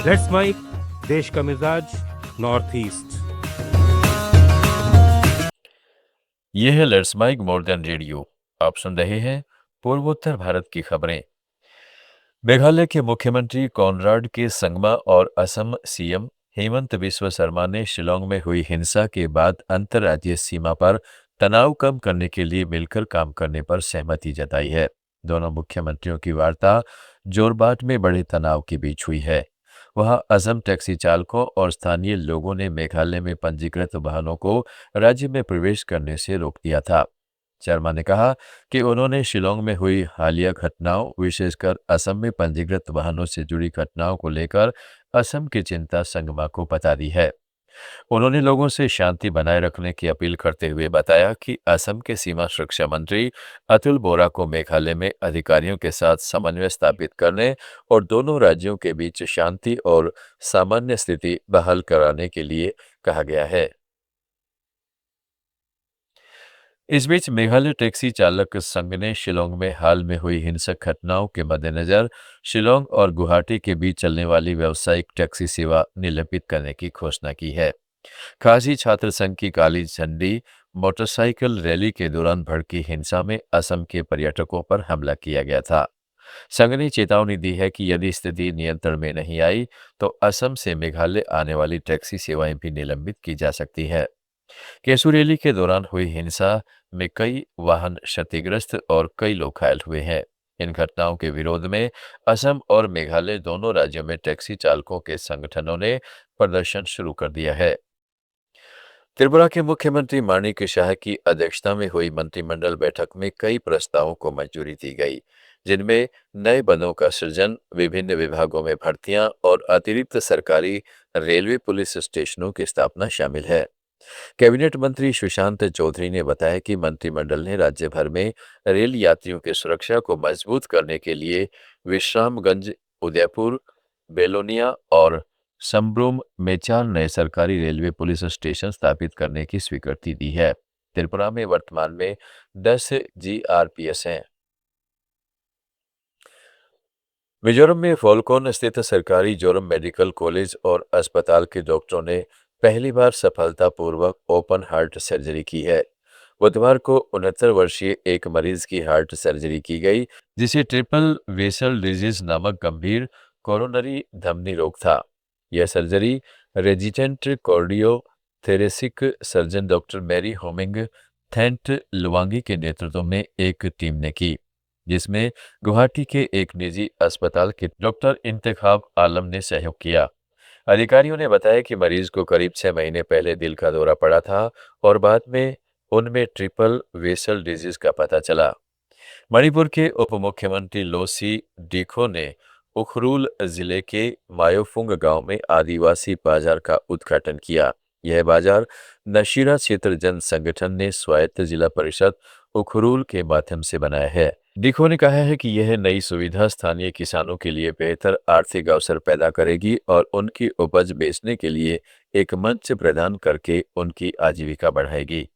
Let's mic देश का मिजाज नॉर्थ ईस्ट। ये है let's mike more than radio. आप सुन रहे हैं पूर्वोत्तर भारत की खबरें। मेघालय के मुख्यमंत्री कॉनराड के संगमा और असम सीएम हेमंत बिस्वा शर्मा ने शिलोंग में हुई हिंसा के बाद अंतर्राज्यीय सीमा पर तनाव कम करने के लिए मिलकर काम करने पर सहमति जताई है। दोनों मुख्यमंत्रियों की वार्ता जोरबाट में बड़े तनाव के बीच हुई है। वहां असम टैक्सी चालकों और स्थानीय लोगों ने मेघालय में पंजीकृत वाहनों को राज्य में प्रवेश करने से रोक दिया था। शर्मा ने कहा कि उन्होंने शिलोंग में हुई हालिया घटनाओं, विशेषकर असम में पंजीकृत वाहनों से जुड़ी घटनाओं को लेकर असम की चिंता संगमा को बता दी है। उन्होंने लोगों से शांति बनाए रखने की अपील करते हुए बताया कि असम के सीमा सुरक्षा मंत्री अतुल बोरा को मेघालय में अधिकारियों के साथ समन्वय स्थापित करने और दोनों राज्यों के बीच शांति और सामान्य स्थिति बहाल कराने के लिए कहा गया है। इस बीच मेघालय टैक्सी चालक संघ ने शिलोंग में हाल में हुई हिंसक घटनाओं के मद्देनजर शिलोंग और गुवाहाटी के बीच चलने वाली व्यावसायिक टैक्सी सेवा निलंबित करने की घोषणा की है। खासी छात्र संघ की काली झंडी मोटरसाइकिल रैली के दौरान भड़की हिंसा में असम के पर्यटकों पर हमला किया गया था। संघ ने चेतावनी दी है कि यदि स्थिति नियंत्रण में नहीं आई तो असम से मेघालय आने वाली टैक्सी सेवाएं भी निलंबित की जा सकती है। केसु रैली के दौरान हुई हिंसा में कई वाहन क्षतिग्रस्त और कई लोग घायल हुए हैं। इन घटनाओं के विरोध में असम और मेघालय दोनों राज्यों में टैक्सी चालकों के संगठनों ने प्रदर्शन शुरू कर दिया है। त्रिपुरा के मुख्यमंत्री माणिक शाह की अध्यक्षता में हुई मंत्रिमंडल बैठक में कई प्रस्तावों को मंजूरी दी गई, जिनमें नए पदों का सृजन, विभिन्न विभागों में भर्तियां और अतिरिक्त सरकारी रेलवे पुलिस स्टेशनों की स्थापना शामिल है। कैबिनेट मंत्री सुशांत चौधरी ने बताया कि मंत्रिमंडल ने राज्य भर में रेल यात्रियों की सुरक्षा को मजबूत करने के लिए विश्रामगंज, उदयपुर, बेलोनिया और संब्रूम में 4 नए सरकारी रेलवे पुलिस स्टेशन स्थापित करने की स्वीकृति दी है। त्रिपुरा में वर्तमान में 10 जीआरपीएस हैं। मिजोरम में फॉल्कोन स्थित सरकारी जोरम मेडिकल कॉलेज और अस्पताल के डॉक्टरों ने पहली बार सफलतापूर्वक ओपन हार्ट सर्जरी की है। बुधवार को 69 वर्षीय एक मरीज की हार्ट सर्जरी की गई, जिसे ट्रिपल वेसल डिजीज नामक गंभीर कोरोनरी धमनी रोग था। यह surgery resident cardio thoracic surgeon doctor Mary होमिंग थेंट लुवांगी के नेतृत्व में एक टीम ने की, जिसमें गुवाहाटी के एक निजी अस्पताल के डॉक्टर इंतखाब आलम ने सहयोग किया। अधिकारियों ने बताया कि मरीज को करीब 6 महीने पहले दिल का दौरा पड़ा था और बाद में उनमें ट्रिपल वेसल डिजीज का पता चला। मणिपुर के उप मुख्यमंत्री लोसी डीखो ने उखरूल जिले के मायोफुंग गांव में आदिवासी बाजार का उद्घाटन किया। यह बाजार नशीरा क्षेत्र जन संगठन ने स्वायत्त जिला परिषद उखरूल के माध्यम से बनाया है। डीखो ने कहा है कि यह नई सुविधा स्थानीय किसानों के लिए बेहतर आर्थिक अवसर पैदा करेगी और उनकी उपज बेचने के लिए एक मंच प्रदान करके उनकी आजीविका बढ़ाएगी।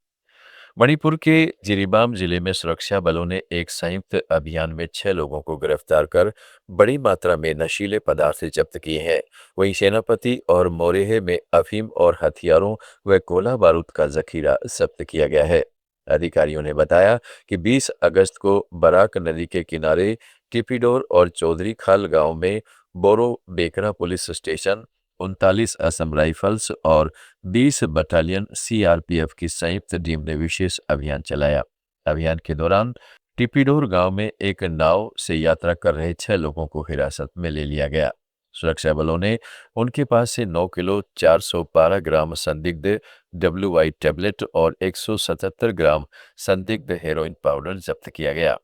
मणिपुर के जिरीबाम जिले में सुरक्षा बलों ने एक संयुक्त अभियान में 6 लोगों को गिरफ्तार कर बड़ी मात्रा में नशीले पदार्थ जब्त किए हैं। वहीं सेनापति और मोरेहे में अफीम और हथियारों व गोला बारूद का जखीरा जब्त किया गया है। अधिकारियों ने बताया कि 20 अगस्त को बराक नदी के किनारे टिपीडोर और चौधरी खाल गांव में बोरो बेकरा पुलिस स्टेशन, 39 असम राइफल्स और 20 बटालियन सीआरपीएफ की संयुक्त टीम ने विशेष अभियान चलाया। अभियान के दौरान टिपीडोर गांव में एक नाव से यात्रा कर रहे 6 लोगों को हिरासत में ले लिया गया। सुरक्षा बलों ने उनके पास से 9 किलो 412 ग्राम संदिग्ध WY टैबलेट और 177 ग्राम संदिग्ध हेरोइन पाउडर जब्त किया गया।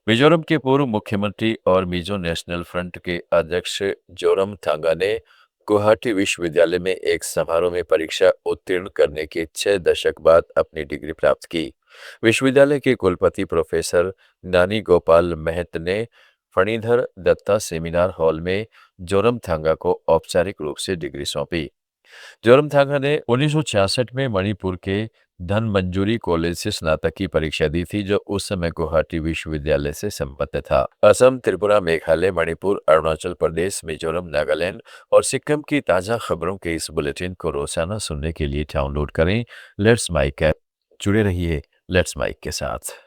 मिजोरम के पूर्व मुख्यमंत्री और मिजो नेशनल फ्रंट के अध्यक्ष जोरमथांगा ने गुवाहाटी विश्वविद्यालय में एक समारोह में परीक्षा उत्तीर्ण करने के 6 दशक बाद अपनी डिग्री प्राप्त की। विश्वविद्यालय के कुलपति प्रोफेसर नानी गोपाल महत ने फणीधर दत्ता सेमिनार हॉल में जोरमथांगा को औपचारिक रूप से डिग्री सौंपी। जोरमथांगा ने 1966 में मणिपुर के धन मंजूरी कॉलेज से स्नातक की परीक्षा दी थी, जो उस समय गुवाहाटी विश्वविद्यालय से संबद्ध था। असम, त्रिपुरा, मेघालय, मणिपुर, अरुणाचल प्रदेश, मिजोरम, नागालैंड और सिक्किम की ताज़ा खबरों के इस बुलेटिन को रोजाना सुनने के लिए डाउनलोड करें लेट्स माइक ऐप। जुड़े रहिए लेट्स माइक के साथ।